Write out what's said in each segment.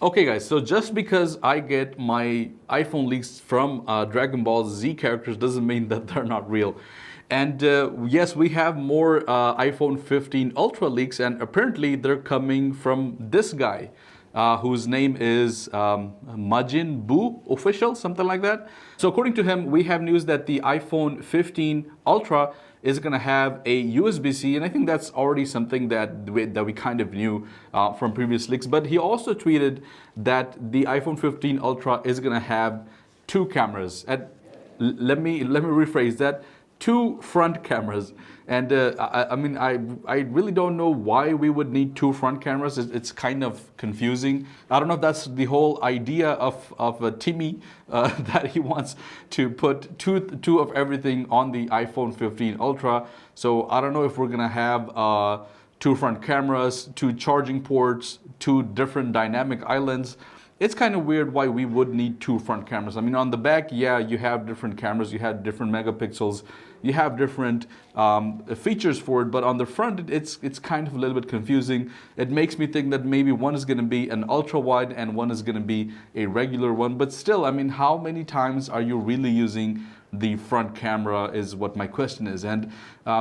Okay guys, so just because I get my iPhone leaks from Dragon Ball Z characters doesn't mean that they're not real. And yes, we have more iPhone 15 Ultra leaks, and apparently they're coming from this guy, whose name is Majin Buu Official, something like that. So according to him, we have news that the iPhone 15 Ultra is going to have a USB-C, and I think that's already something that we kind of knew from previous leaks. But he also tweeted that the iPhone 15 Ultra is going to have two cameras. And let me rephrase that. Two front cameras, and I mean I really don't know why we would need two front cameras. It's kind of confusing. I don't know if that's the whole idea of Timmy that he wants to put two of everything on the iPhone 15 Ultra. So I don't know if we're gonna have two front cameras, two charging ports, two different dynamic islands. It's kind of weird why we would need two front cameras. I mean, on the back, yeah, you have different cameras, you have different megapixels, you have different features for it, but on the front, it's kind of a little bit confusing. It makes me think that maybe one is going to be an ultra wide and one is going to be a regular one. But still, I mean, how many times are you really using the front camera is what my question is. And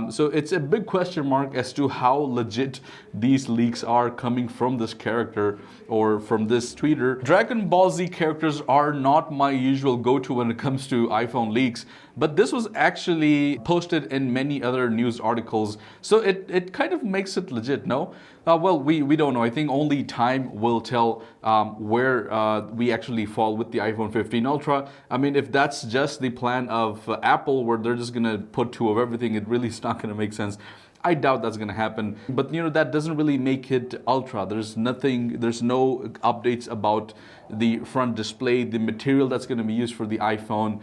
so it's a big question mark as to how legit these leaks are coming from this character or from this tweeter. Dragon Ball Z characters are not my usual go-to when it comes to iPhone leaks, but this was actually posted in many other news articles, so it kind of makes it legit, no? Well, we don't know. I think only time will tell where we actually fall with the iPhone 15 Ultra. I mean, if that's just the plan of Apple, where they're just gonna put two of everything, it really is not gonna make sense. I doubt that's going to happen, but you know, that doesn't really make it Ultra. There's no updates about the front display, the material that's going to be used for the iPhone,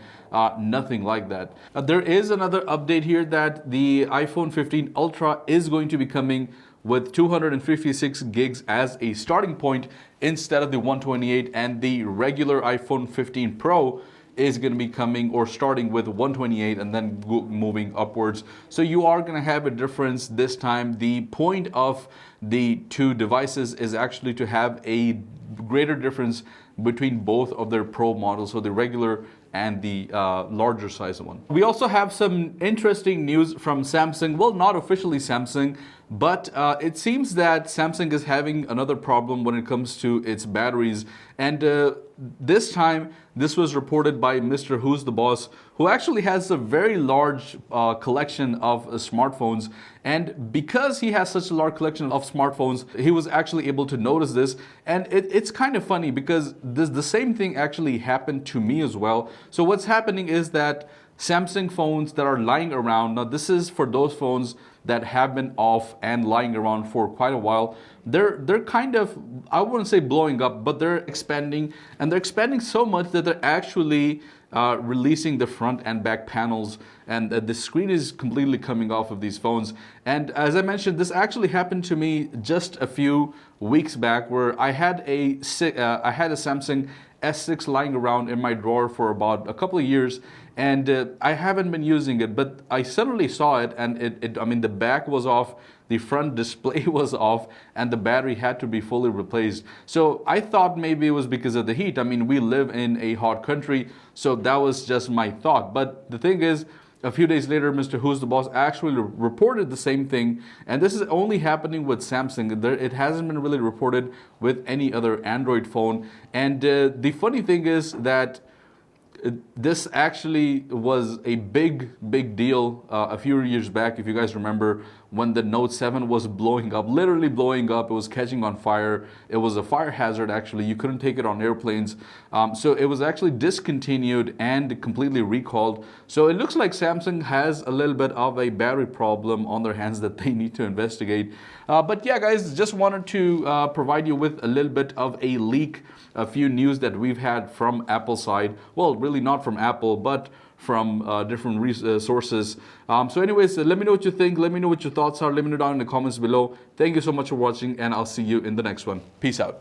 nothing like that. There is another update here that the iPhone 15 Ultra is going to be coming with 256 gigs as a starting point instead of the 128, and the regular iPhone 15 Pro is going to be coming or starting with 128 and then moving upwards. So you are going to have a difference this time. The point of the two devices is actually to have a greater difference between both of their Pro models, so the regular and the larger size one. We also have some interesting news from Samsung. Well, not officially Samsung, but it seems that Samsung is having another problem when it comes to its batteries. And this time, this was reported by Mr. Who's the Boss, who actually has a very large collection of smartphones. And because he has such a large collection of smartphones, he was actually able to notice this. And it's kind of funny because the same thing actually happened to me as well. So what's happening is that Samsung phones that are lying around, now this is for those phones that have been off and lying around for quite a while, they're kind of, I wouldn't say blowing up, but they're expanding, and they're expanding so much that they're actually releasing the front and back panels, and the screen is completely coming off of these phones. And as I mentioned, this actually happened to me just a few weeks back, where I had a Samsung S6 lying around in my drawer for about a couple of years, and I haven't been using it, but I suddenly saw it, and I mean, the back was off, the front display was off, and the battery had to be fully replaced. So I thought maybe it was because of the heat. I mean, we live in a hot country, so that was just my thought. But the thing is, a few days later, Mr. Who's the Boss actually reported the same thing, and this is only happening with Samsung. It hasn't been really reported with any other Android phone. And the funny thing is that this actually was a big deal a few years back, if you guys remember, when the Note 7 was blowing up, literally blowing up. It was catching on fire. It was a fire hazard, actually. You couldn't take it on airplanes. So it was actually discontinued and completely recalled. So it looks like Samsung has a little bit of a battery problem on their hands that they need to investigate. But yeah, guys, just wanted to provide you with a little bit of a leak, a few news that we've had from Apple side. Well, really not from Apple, but from different sources. So anyways, let me know what you think. Let me know what your thoughts are. Let me know down in the comments below. Thank you so much for watching, and I'll see you in the next one. Peace out.